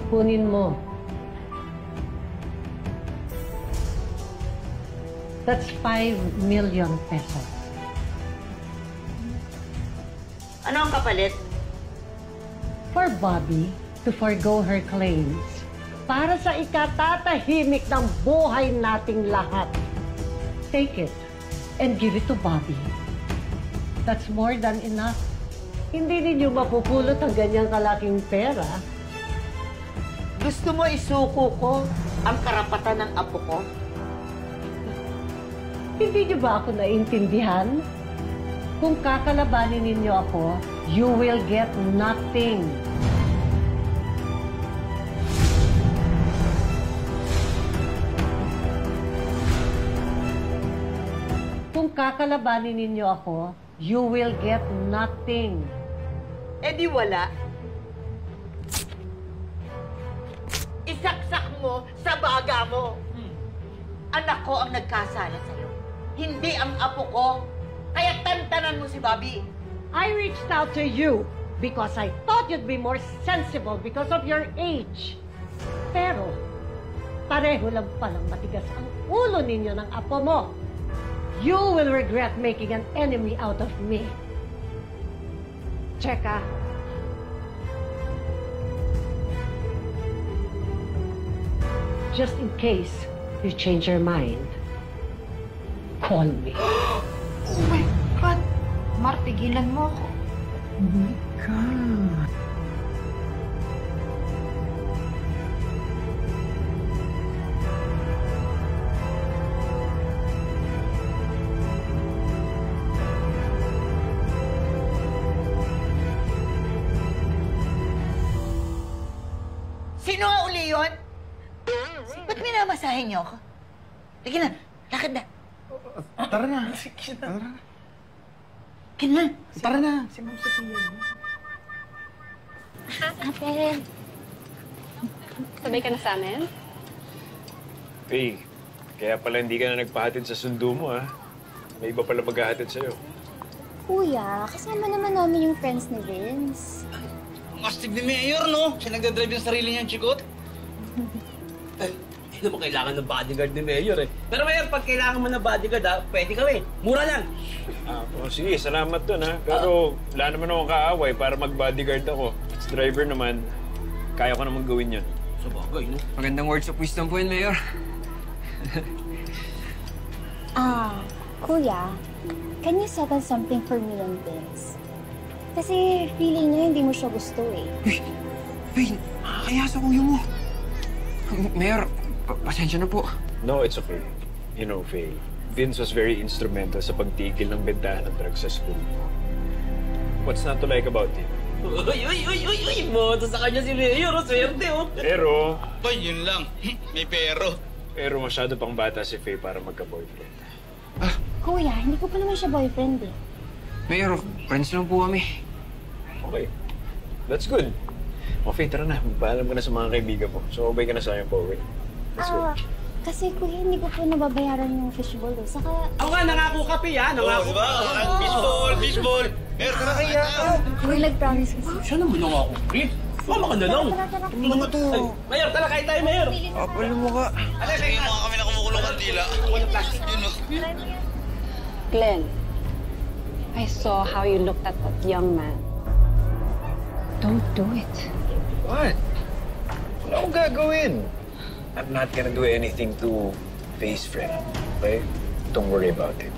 Kunin mo. That's 5 million pesos. Ano ang kapalit? For Bobby to forgo her claims para sa ikatatahimik ng buhay nating lahat. Take it and give it to Bobby. That's more than enough. Hindi ninyo mapupulot ang ganyang kalaking pera. Gusto mo isuko ko ang karapatan ng apo ko? Hindi niyo ba ako naintindihan? Kung kakalabanin ninyo ako, you will get nothing. Kung kakalabanin ninyo ako, you will get nothing. Eh di wala. Isaksak mo sa baga mo. Anak ko ang nagkasala sa'yo. Hindi ang apo ko. Kaya tantanan mo si Bobby. I reached out to you because I thought you'd be more sensible because of your age. Pero, pareho lang palang matigas ang ulo ninyo ng apo mo. You will regret making an enemy out of me. Cheka. Just in case you change your mind, call me. Oh my God! Mar, tigilan mo ako. Oh my God. Sino nga uli yun? Ba't minamasahin niyo ako? Sige na, lakad na. Tara na. Tara na. Sige na. Tara na. Si Ma'am Sophia. Ate, sabay ka na sa amin? Hey, kaya pala hindi ka na nagpahatid sa sundo mo, ha? May iba pala maghahatid sa'yo. Kuya, kasama naman namin yung friends ni Vince. Ang astig ni Mayor, no? Siya nagdadrive yung sarili niyang chikot. Ay, hindi naman kailangan ng bodyguard ni Mayor, eh. Pero Mayor, pag kailangan mo ng bodyguard, ha, pwede kami. Mura lang. Sige, salamat dun, ha? Pero wala naman akong kaaway para mag-bodyguard ako. As driver naman, kaya ko naman gawin yun. Sa bagay, no? Magandang words of wisdom po yun, Mayor. Kuya, can you settle something for me and Vince? Kasi feeling niya hindi mo siya gusto eh. Uy, Faye, kaya sa kuya mo. Mayor, pasensya na po. No, it's okay. You know, Faye, Vince was very instrumental sa pagtigil ng bentahan ng drugs sa school. What's not to like about him? Uy! Moto sa kanya si Mayor, swerte, oh. Pero... Ba, yun lang. May pero. Pero masyado pang bata si Faye para magka-boyfriend. Kuya, hindi ko pa naman siya boyfriend eh. Mayor, friends lang po kami. Okay. That's good. O, Faye, tara na. Magpaalam ka na sa mga kaibigan mo. Sumabay ka na sa akin po, okay? Let's go. Kasi kuya, hindi ko po nababayaran yung fishbowl eh. Saka... Ako nga, nangako ka, Pi, ha? Nangako. Diba? Fishball! Fishball! Mayor, tara kaya. Kuya, nag-promise kasi. Siya naman nangako, Pi. Mama ka na lang. Tara. Ano ba to? Ay, Mayor, tara, kain tayo, Mayor. Kapal mo ka. Tingin mo nga kami na kumukulong kandila. Yun, no? Glenn, I saw how you looked at that young man. Don't do it. What? Wala akong gagawin. I'm not gonna do anything to Faye's friend, okay? Don't worry about it.